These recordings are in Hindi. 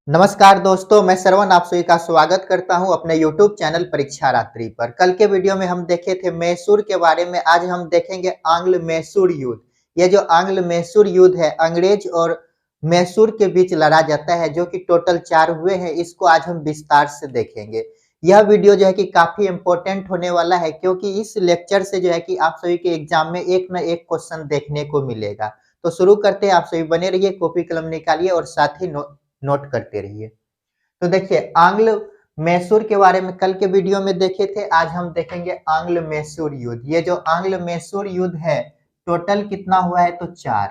नमस्कार दोस्तों, मैं श्रवण आप सभी का स्वागत करता हूं अपने YouTube चैनल परीक्षा रात्रि पर। कल के वीडियो में हम देखे थे मैसूर के बारे में, आज हम देखेंगे आंग्ल मैसूर युद्ध। ये जो आंग्ल मैसूर युद्ध है, अंग्रेज और मैसूर के बीच लड़ा जाता है, जो कि टोटल 4 हुए हैं। इसको आज हम विस्तार से देखेंगे। यह वीडियो जो है कि काफी इंपॉर्टेंट होने वाला है, क्योंकि इस लेक्चर से जो है कि आप सभी के एग्जाम में एक न एक क्वेश्चन देखने को मिलेगा। तो शुरू करते हैं। आप सभी बने रहिए, कॉपी कलम निकालिए और साथ ही नोट करते रहिए। तो देखिए, आंग्ल मैसूर के बारे में कल के वीडियो में देखे थे, आज हम देखेंगे आंग्ल मैसूर युद्ध। ये जो आंग्ल मैसूर युद्ध है, टोटल कितना हुआ है? तो 4।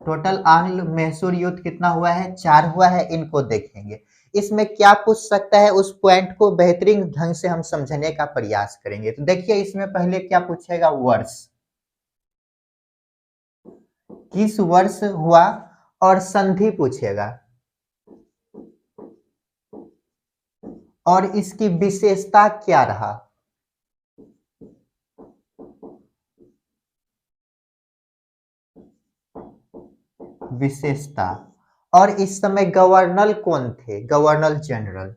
टोटल आंग्ल मैसूर युद्ध कितना हुआ है? 4 हुआ है। इनको देखेंगे। इसमें क्या पूछ सकता है, उस पॉइंट को बेहतरीन ढंग से हम समझने का प्रयास करेंगे। तो देखिए, इसमें पहले क्या पूछेगा? वर्ष, किस वर्ष हुआ, और संधि पूछेगा, और इसकी विशेषता क्या रहा। विशेषता। और इस समय गवर्नर कौन थे? Governor general.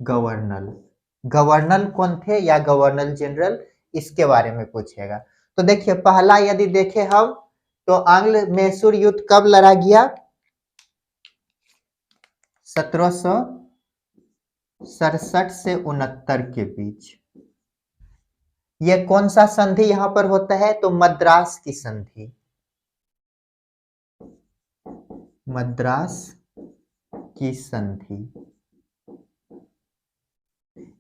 गवर्नर गवर्नर कौन थे या गवर्नर जनरल, इसके बारे में पूछेगा। तो देखिए, पहला यदि देखें हम, तो आंग्ल मैसूर युद्ध कब लड़ा गया? 1767 से 69 के बीच। यह कौन सा संधि यहां पर होता है? तो मद्रास की संधि। मद्रास की संधि।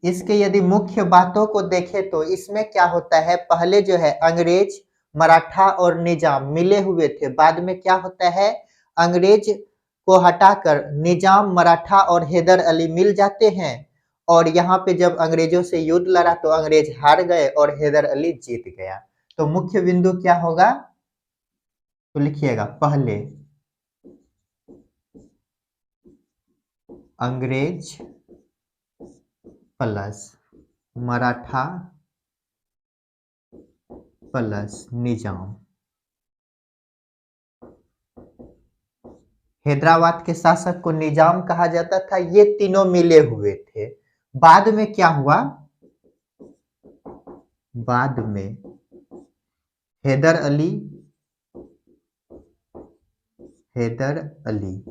इसके यदि मुख्य बातों को देखें तो इसमें क्या होता है? पहले जो है अंग्रेज, मराठा और निजाम मिले हुए थे। बाद में क्या होता है? अंग्रेज को हटाकर निजाम, मराठा और हैदर अली मिल जाते हैं। और यहाँ पे जब अंग्रेजों से युद्ध लड़ा तो अंग्रेज हार गए और हैदर अली जीत गया। तो मुख्य बिंदु क्या होगा? तो लिखिएगा, पहले अंग्रेज प्लस मराठा प्लस निजाम। हैदराबाद के शासक को निजाम कहा जाता था। ये तीनों मिले हुए थे। बाद में क्या हुआ? बाद में हैदर अली हैदर अली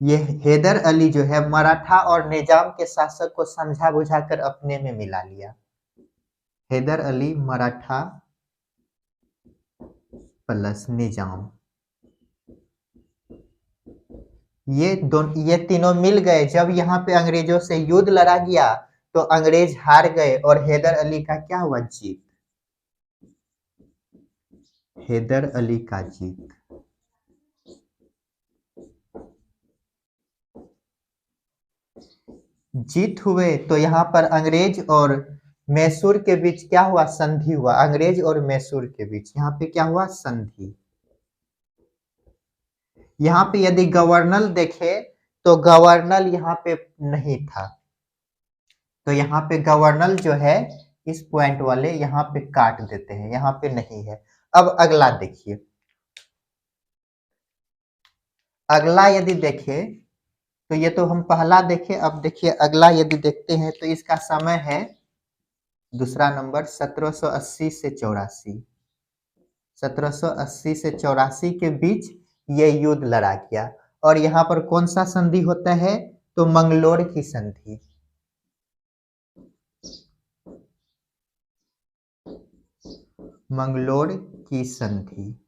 ये हैदर अली जो है, मराठा और निजाम के शासक को समझा बुझाकर अपने में मिला लिया। हैदर अली मराठा प्लस निजाम, ये तीनों मिल गए। जब यहाँ पे अंग्रेजों से युद्ध लड़ा गया तो अंग्रेज हार गए और हैदर अली का क्या हुआ? जीत। हैदर अली का जीत। जीत हुए तो यहाँ पर अंग्रेज और मैसूर के बीच क्या हुआ? संधि हुआ। अंग्रेज और मैसूर के बीच यहाँ पे क्या हुआ? संधि। यहाँ पे यदि गवर्नर देखे तो गवर्नर यहाँ पे नहीं था। तो यहाँ पे गवर्नर जो है, इस पॉइंट वाले यहाँ पे काट देते हैं, यहाँ पे नहीं है। अब अगला देखिए। अगला यदि देखे तो ये तो हम पहला देखे। अब देखिए अगला यदि देखते हैं तो इसका समय है दूसरा नंबर 1780 से 84। 1780 से 84 के बीच ये युद्ध लड़ा गया। और यहाँ पर कौन सा संधि होता है? तो मंगलोर की संधि। मंगलोर की संधि।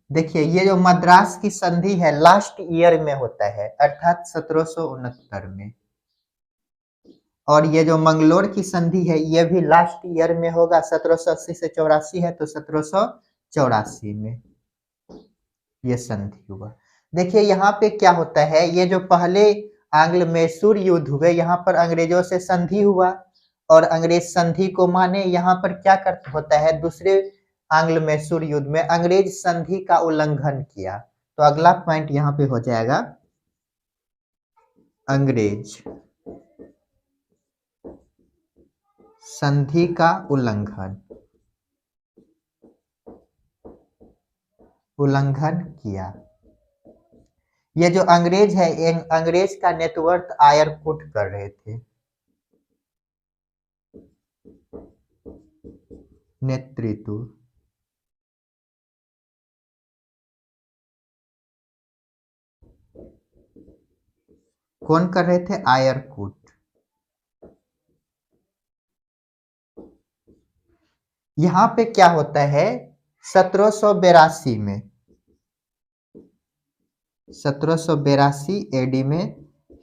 देखिए, ये जो मद्रास की संधि है लास्ट ईयर में होता है, अर्थात 1769 में। और ये जो मंगलोर की संधि है ये भी लास्ट ईयर में होगा। 1780 से 84 है तो 1784 में ये संधि हुआ। देखिए यहाँ पे क्या होता है, ये जो पहले आंग्ल मैसूर युद्ध हुए, यहाँ पर अंग्रेजों से संधि हुआ और अंग्रेज संधि को माने। यहाँ पर क्या कर होता है, दूसरे आंग्ल मैसूर युद्ध में अंग्रेज संधि का उल्लंघन किया। तो अगला पॉइंट यहाँ पे हो जाएगा, अंग्रेज संधि का उल्लंघन। उल्लंघन किया। ये जो अंग्रेज है, अंग्रेज का नेटवर्थ आयरकुट कर रहे थे। नेतृत्व कौन कर रहे थे? आयरकुट। यहां पे क्या होता है, 1782 में, 1782 एडी में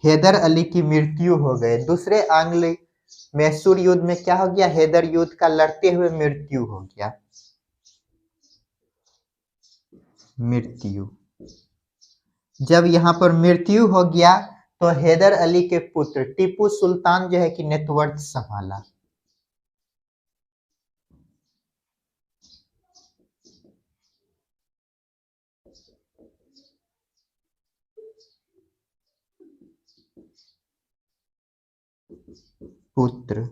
हैदर अली की मृत्यु हो गई। दूसरे आंग्ल मैसूर युद्ध में क्या हो गया? हैदर युद्ध का लड़ते हुए मृत्यु हो गया। मृत्यु, जब यहाँ पर मृत्यु हो गया तो हैदर अली के पुत्र टीपू सुल्तान जो है कि नेतृत्व संभाला। पुत्र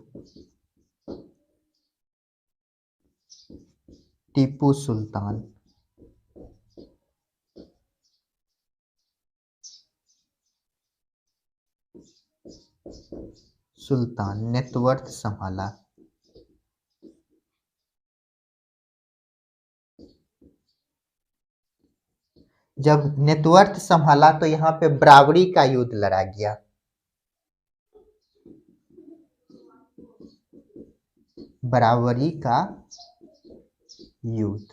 टीपू सुल्तान। सुल्तान नेतृत्व संभाला। जब नेतृत्व संभाला तो यहाँ पे बराबरी का युद्ध लड़ा गया। बराबरी का युद्ध।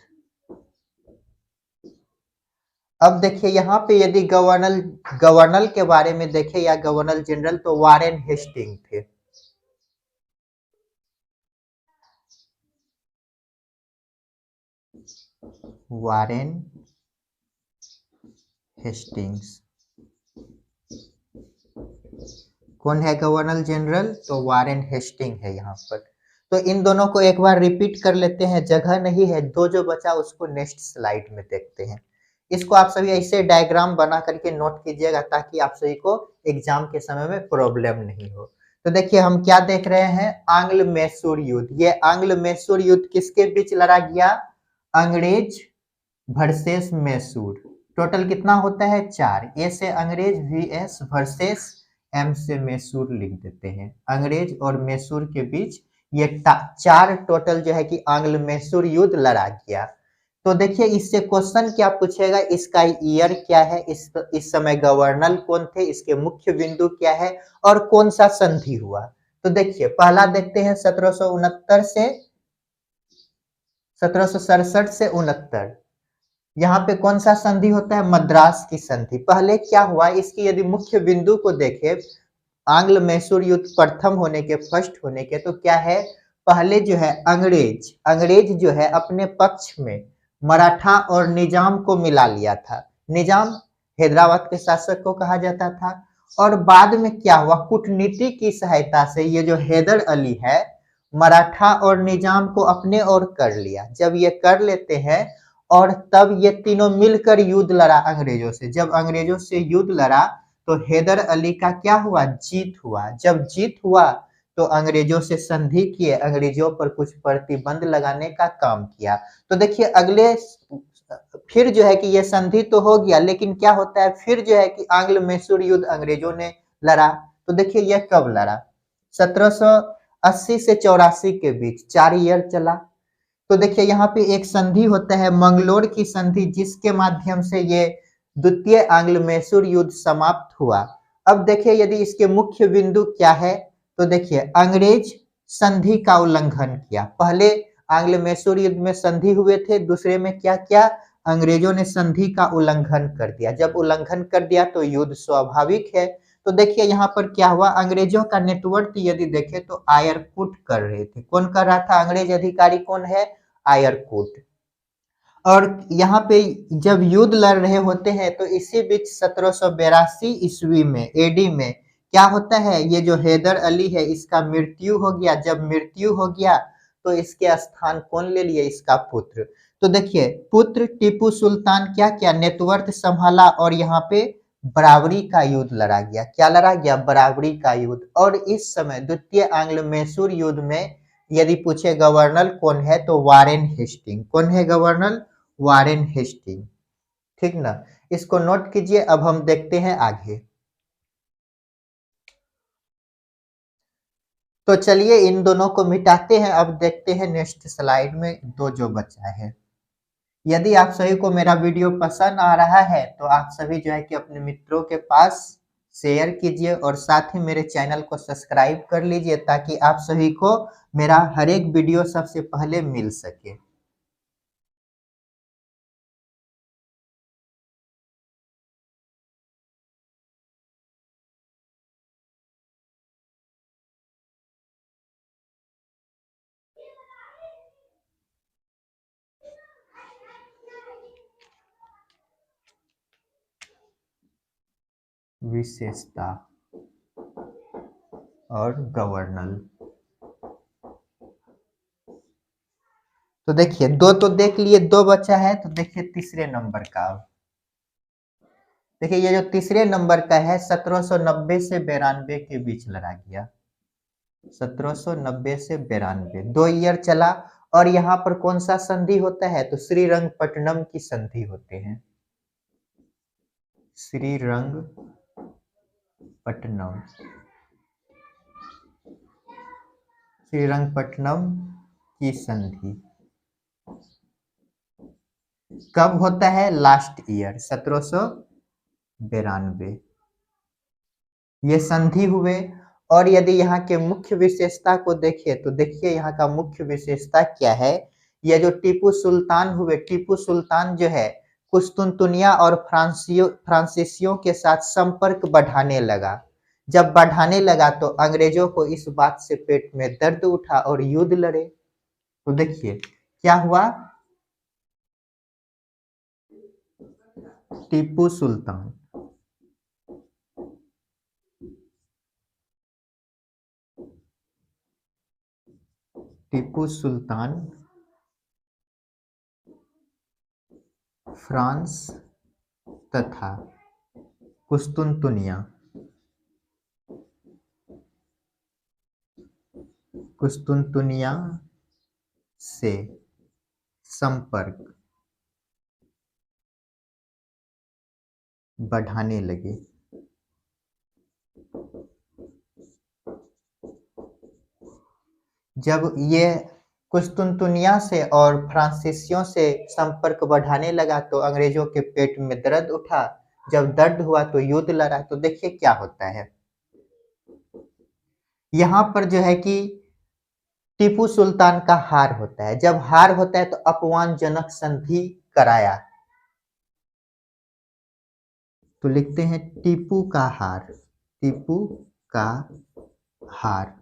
अब देखिए यहाँ पे यदि गवर्नर के बारे में देखें या गवर्नर जनरल, तो वारेन हेस्टिंग थे। Warren Hastings. कौन है गवर्नर जनरल? तो वारेन हेस्टिंग है यहाँ पर। तो इन दोनों को एक बार रिपीट कर लेते हैं, जगह नहीं है, दो जो बचा उसको नेक्स्ट स्लाइड में देखते हैं। इसको आप सभी ऐसे डायग्राम बना करके नोट कीजिएगा ताकि आप सभी को एग्जाम के समय में प्रॉब्लम नहीं हो। तो देखिए हम क्या देख रहे हैं, आंग्ल मैसूर युद्ध। ये आंग्ल मैसूर युद्ध किसके बीच लड़ा गया? अंग्रेज वर्सेस मैसूर। टोटल कितना होता है? 4। ए से अंग्रेज, वीएस वर्सेस, एम से मैसूर लिख देते हैं। अंग्रेज और मैसूर के बीच ये 4 टोटल जो है कि आंग्ल मैसूर युद्ध लड़ा गया। तो देखिए इससे क्वेश्चन क्या पूछेगा, इसका ईयर क्या है, इस समय गवर्नर कौन थे, इसके मुख्य बिंदु क्या है और कौन सा संधि हुआ। तो देखिए पहला देखते हैं 1769 से 1767 से 69। यहाँ पे कौन सा संधि होता है? मद्रास की संधि। पहले क्या हुआ, इसकी यदि मुख्य बिंदु को देखें, आंग्ल मैसूर युद्ध प्रथम होने के, फर्स्ट होने के, तो क्या है, पहले जो है अंग्रेज जो है अपने पक्ष में मराठा और निजाम को मिला लिया था। निजाम हैदराबाद के शासक को कहा जाता था। और बाद में क्या हुआ, कूटनीति की सहायता से ये जो हैदर अली है मराठा और निजाम को अपने ओर कर लिया। जब ये कर लेते हैं और तब ये तीनों मिलकर युद्ध लड़ा अंग्रेजों से। जब अंग्रेजों से युद्ध लड़ा तो हैदर अली का क्या हुआ, जीत हुआ। जब जीत हुआ तो अंग्रेजों से संधि किए, अंग्रेजों पर कुछ प्रतिबंध लगाने का काम किया। तो देखिए अगले फिर जो है कि ये संधि तो हो गया, लेकिन क्या होता है फिर जो है कि आंग्ल मैसूर युद्ध अंग्रेजों ने लड़ा। तो देखिए यह कब लड़ा, 1780 से 84 के बीच 4 ईयर चला। तो देखिए यहाँ पे एक संधि होता है मंगलोर की संधि, जिसके माध्यम से ये द्वितीय आंग्ल मैसूर युद्ध समाप्त हुआ। अब देखिए यदि इसके मुख्य बिंदु क्या है, तो देखिए अंग्रेज संधि का उल्लंघन किया। पहले आंग्ल मैसूर युद्ध में संधि हुए थे, दूसरे में क्या किया, अंग्रेजों ने संधि का उल्लंघन कर दिया। जब उल्लंघन कर दिया तो युद्ध स्वाभाविक है। तो देखिए यहाँ पर क्या हुआ, अंग्रेजों का नेतृत्व यदि देखें तो आयरकुट कर रहे थे। कौन कर रहा था? अंग्रेज अधिकारी कौन है? आयरकुट। और यहाँ पे जब युद्ध लड़ रहे होते हैं तो इसी बीच 1782 ईस्वी में एडी में क्या होता है, ये जो हैदर अली है इसका मृत्यु हो गया। जब मृत्यु हो गया तो इसके स्थान कौन ले लिए? इसका पुत्र। तो देखिए पुत्र टीपू सुल्तान क्या क्या नेतृत्व संभाला और यहाँ पे बराबरी का युद्ध लड़ा गया। क्या लड़ा गया? बराबरी का युद्ध। और इस समय द्वितीय आंग्ल मैसूर युद्ध में यदि पूछे गवर्नर कौन है, तो वारेन हेस्टिंग। कौन है गवर्नर? Warren Hasting. ठीक ना। इसको नोट कीजिए। अब हम देखते हैं आगे। तो चलिए इन दोनों को मिटाते हैं। अब देखते हैं नेक्स्ट स्लाइड में दो जो बचा है। यदि आप सभी को मेरा वीडियो पसंद आ रहा है तो आप सभी जो है कि अपने मित्रों के पास शेयर कीजिए और साथ ही मेरे चैनल को सब्सक्राइब कर लीजिए ताकि आप सभी को मेरा हर एक वीडियो सबसे पहले मिल सके। विशेषता और गवर्नल। तो देखिए दो तो देख लिए, दो बचा है। तो देखिए तीसरे नंबर का। देखिए ये जो तीसरे नंबर का है 1790 से 92 के बीच लड़ा गया। 1790 से 92 दो ईयर चला। और यहाँ पर कौन सा संधि होता है? तो श्रीरंगपट्टनम की संधि होते हैं। श्रीरंगपट्टनम, श्रीरंगपट्टनम की संधि कब होता है? लास्ट ईयर 1792 ये संधि हुए। और यदि यहाँ के मुख्य विशेषता को देखिए तो देखिए यहाँ का मुख्य विशेषता क्या है। ये जो टीपू सुल्तान हुए, टीपू सुल्तान जो है कुस्तुनतुनिया और फ्रांसीसियों के साथ संपर्क बढ़ाने लगा। जब बढ़ाने लगा तो अंग्रेजों को इस बात से पेट में दर्द उठा और युद्ध लड़े। तो देखिए क्या हुआ। टीपू सुल्तान, टीपू सुल्तान फ्रांस तथा कुस्तुनतुनिया, कुस्तुनतुनिया से संपर्क बढ़ाने लगे। जब ये कुस्तुनतुनिया से और फ्रांसीसियों से संपर्क बढ़ाने लगा तो अंग्रेजों के पेट में दर्द उठा। जब दर्द हुआ तो युद्ध लड़ा। तो देखिए क्या होता है। यहाँ पर जो है कि टीपू सुल्तान का हार होता है। जब हार होता है तो अपमानजनक संधि कराया। तो लिखते हैं टीपू का हार, टीपू का हार,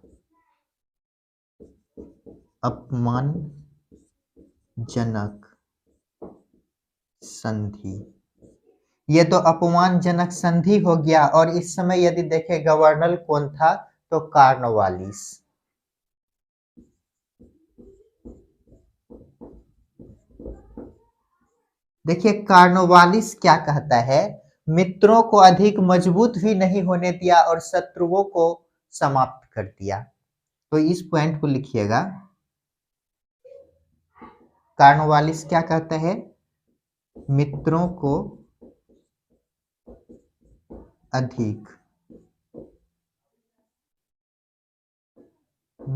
अपमानजनक संधि। ये तो अपमानजनक संधि हो गया। और इस समय यदि देखें गवर्नर कौन था तो कॉर्नवालिस। देखिए कॉर्नवालिस क्या कहता है, मित्रों को अधिक मजबूत भी नहीं होने दिया और शत्रुओं को समाप्त कर दिया। तो इस पॉइंट को लिखिएगा। कॉर्नवालिस क्या कहता है, मित्रों को अधिक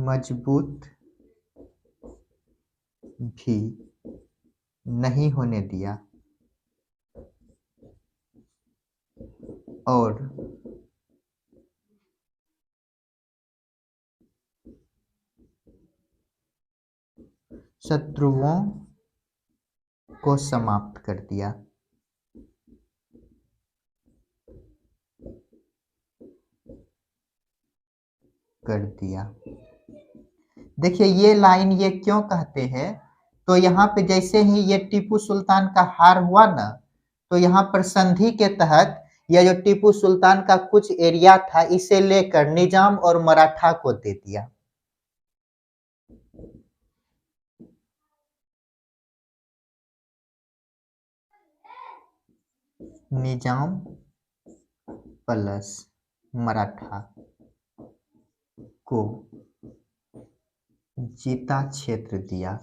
मजबूत भी नहीं होने दिया और शत्रुओं को समाप्त कर दिया। कर दिया। देखिए ये लाइन ये क्यों कहते हैं, तो यहाँ पे जैसे ही ये टीपू सुल्तान का हार हुआ ना, तो यहाँ पर संधि के तहत यह जो टीपू सुल्तान का कुछ एरिया था इसे लेकर निजाम और मराठा को दे दिया। निजाम प्लस मराठा को जीता क्षेत्र दिया।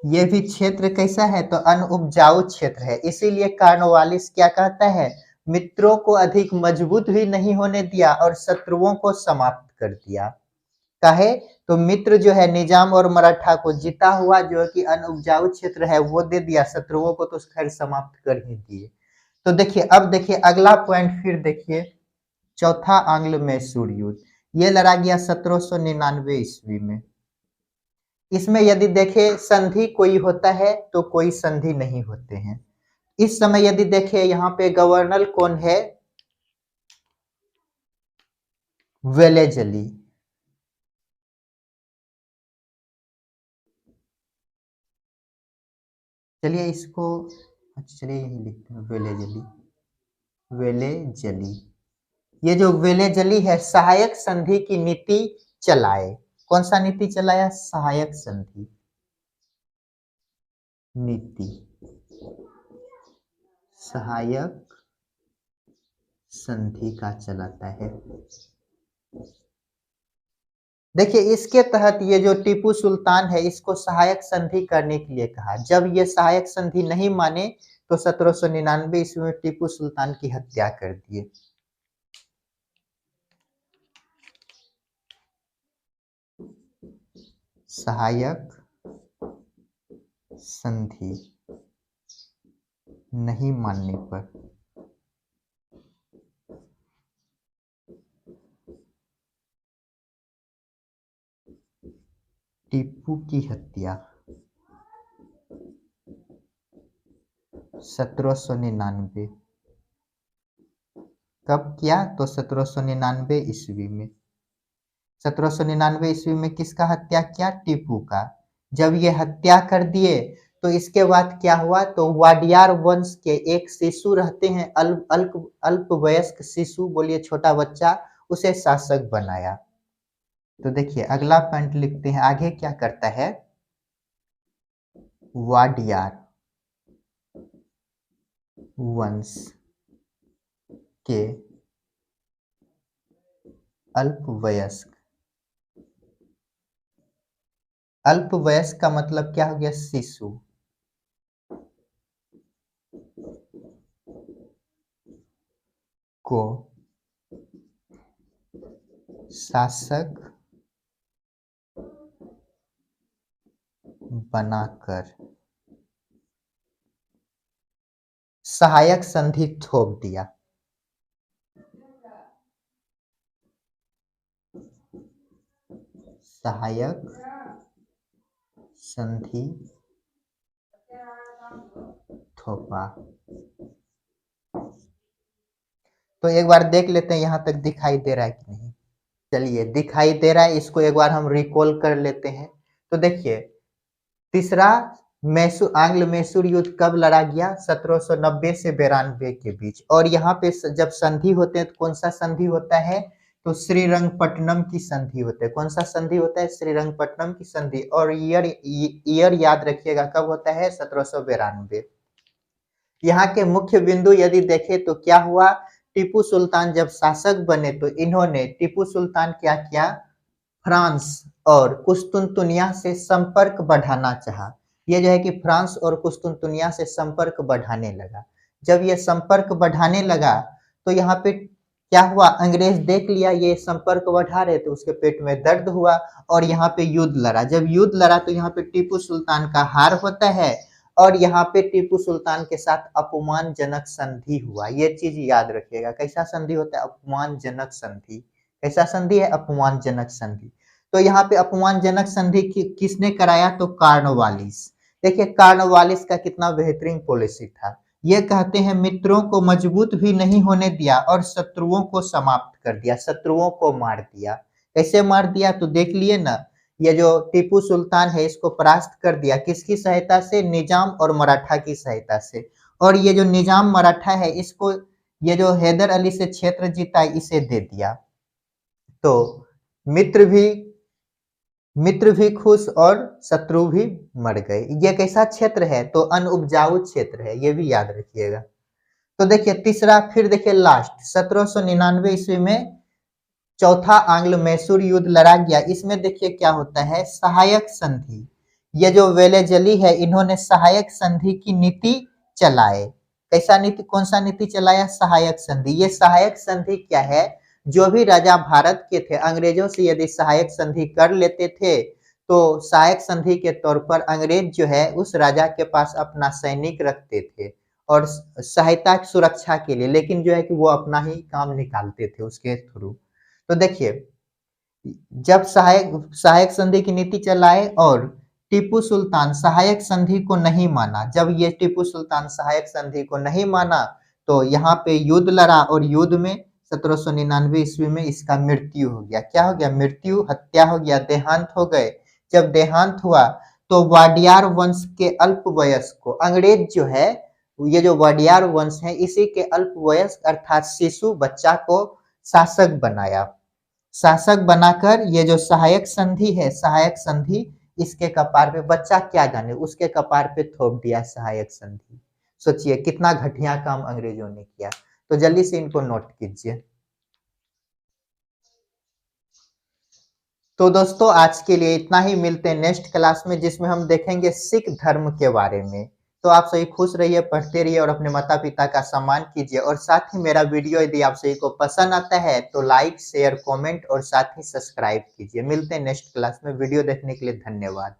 ये भी क्षेत्र कैसा है, तो अनउपजाऊ क्षेत्र है। इसीलिए कॉर्नवालिस क्या कहता है, मित्रों को अधिक मजबूत भी नहीं होने दिया और शत्रुओं को समाप्त कर दिया। काहे, तो मित्र जो है निजाम और मराठा को जीता हुआ जो है कि अनउपजाऊ क्षेत्र है वो दे दिया, शत्रुओं को तो खैर समाप्त कर ही दिए। तो देखिए, अब देखिए अगला पॉइंट, फिर देखिए चौथा आंग्ल मैसूर युद्ध, ये लड़ा गया 1799 ईस्वी में। इसमें यदि देखे संधि कोई होता है तो कोई संधि नहीं होते हैं। इस समय यदि देखे यहाँ पे गवर्नर कौन है, वेलेजली। चलिए इसको, अच्छा चलिए यही लिखते हैं वेलेजली। वेलेजली, ये जो वेलेजली है सहायक संधि की नीति चलाए। कौन सा नीति चलाया, सहायक संधि नीति, सहायक संधि का चलाता है। देखिए इसके तहत ये जो टीपू सुल्तान है इसको सहायक संधि करने के लिए कहा। जब ये सहायक संधि नहीं माने तो 1799 ईस्वी में टीपू सुल्तान की हत्या कर दिए। सहायक संधि नहीं मानने पर टीपू की हत्या 1799 कब किया, तो 1799 ईस्वी में। 1799 ईस्वी में किसका हत्या किया, टीपू का। जब ये हत्या कर दिए तो इसके बाद क्या हुआ, तो वाडियार वंश के एक शिशु रहते हैं, अल्पवयस्क शिशु, बोलिए छोटा बच्चा, उसे शासक बनाया। तो देखिए अगला पॉइंट लिखते हैं, आगे क्या करता है, वाडियार वंश के अल्पवयस्क, अल्पवयस्क का मतलब क्या हो गया, शिशु, को शासक बनाकर सहायक संधि थोप दिया। सहायक संधि थोपा। तो एक बार देख लेते हैं यहां तक दिखाई दे रहा है कि नहीं। चलिए दिखाई दे रहा है, इसको एक बार हम रिकॉल कर लेते हैं। तो देखिए तीसरा मैसूर, आंग्ल मैसूर युद्ध कब लड़ा गया, 1790 से 92 के बीच। और यहाँ पे जब संधि होते हैं तो कौन सा संधि होता है, तो श्रीरंगपट्टनम की संधि होता है। कौन सा संधि होता है, श्रीरंगपट्टनम की संधि। और ईयर याद रखिएगा कब होता है, 1792। यहाँ के मुख्य बिंदु यदि देखें तो क्या हुआ, टीपू सुल्तान जब शासक बने तो इन्होंने, टीपू सुल्तान क्या किया, फ्रांस और कुस्तुनतुनिया से संपर्क बढ़ाना चाहा। ये जो है कि फ्रांस और कुस्तुनतुनिया से संपर्क बढ़ाने लगा। जब ये संपर्क बढ़ाने लगा तो यहाँ पे क्या हुआ, अंग्रेज देख लिया ये संपर्क बढ़ा रहे तो उसके पेट में दर्द हुआ और यहाँ पे युद्ध लड़ा। जब युद्ध लड़ा तो यहाँ पे टीपू सुल्तान का हार होता है और यहाँ पे टीपू सुल्तान के साथ अपमानजनक संधि हुआ। ये चीज याद रखिएगा, कैसा संधि होता है, अपमानजनक संधि। कैसा संधि है, अपमानजनक संधि। तो यहाँ पे अपमानजनक संधि किसने कराया, तो कॉर्नवालिस। देखिए कॉर्नवालिस का कितना बेहतरीन पॉलिसी था। ये कहते हैं मित्रों को मजबूत भी नहीं होने दिया और शत्रुओं को समाप्त कर दिया, शत्रुओं को मार दिया। कैसे मार दिया, तो देख लिए ना, ये जो टीपू सुल्तान है इसको परास्त कर दिया, किसकी सहायता से, निजाम और मराठा की सहायता से। और ये जो निजाम मराठा है इसको, ये जो हैदर अली से क्षेत्र जीता इसे दे दिया। तो मित्र भी खुश और शत्रु भी मर गए। ये कैसा क्षेत्र है, तो अनउपजाऊ क्षेत्र है, ये भी याद रखिएगा। तो देखिए तीसरा, फिर देखिए लास्ट 1799 ईस्वी में चौथा आंग्ल मैसूर युद्ध लड़ा गया। इसमें देखिए क्या होता है, सहायक संधि। ये जो वेलेजली है इन्होंने सहायक संधि की नीति चलाए। कैसा नीति, कौन सा नीति चलाया? सहायक संधि। ये सहायक संधि क्या है? जो भी राजा भारत के थे अंग्रेजों से यदि सहायक संधि कर लेते थे तो सहायक संधि के तौर पर अंग्रेज जो है उस राजा के पास अपना सैनिक रखते थे और सहायता सुरक्षा के लिए, लेकिन जो है कि वो अपना ही काम निकालते थे उसके थ्रू। तो देखिए, जब सहायक सहायक संधि की नीति चलाए और टीपू सुल्तान सहायक संधि को नहीं माना, जब ये टीपू सुल्तान सहायक संधि को नहीं माना तो यहाँ पे युद्ध लड़ा और युद्ध में 1799 ईस्वी में इसका मृत्यु हो गया। क्या हो गया? मृत्यु, हत्या हो गया, देहांत हो गए। जब देहांत हुआ तो वाडियार वंश के अल्प वयस्क को अंग्रेज जो है, ये जो वाडियार वंश है इसी के अल्प वयस्क अर्थात शिशु बच्चा को शासक बनाया। शासक बनाकर ये जो सहायक संधि है, सहायक संधि इसके कपार पे, बच्चा क्या जाने, उसके कपार पे थोप दिया सहायक संधि। सोचिए कितना घटिया काम अंग्रेजों ने किया। तो जल्दी से इनको नोट कीजिए। तो दोस्तों आज के लिए इतना ही, मिलते हैं नेक्स्ट क्लास में जिसमें हम देखेंगे सिख धर्म के बारे में। तो आप सभी खुश रहिए, पढ़ते रहिए और अपने माता पिता का सम्मान कीजिए। और साथ ही मेरा वीडियो यदि आप सभी को पसंद आता है तो लाइक शेयर कमेंट और साथ ही सब्सक्राइब कीजिए। मिलते हैं नेक्स्ट क्लास में। वीडियो देखने के लिए धन्यवाद।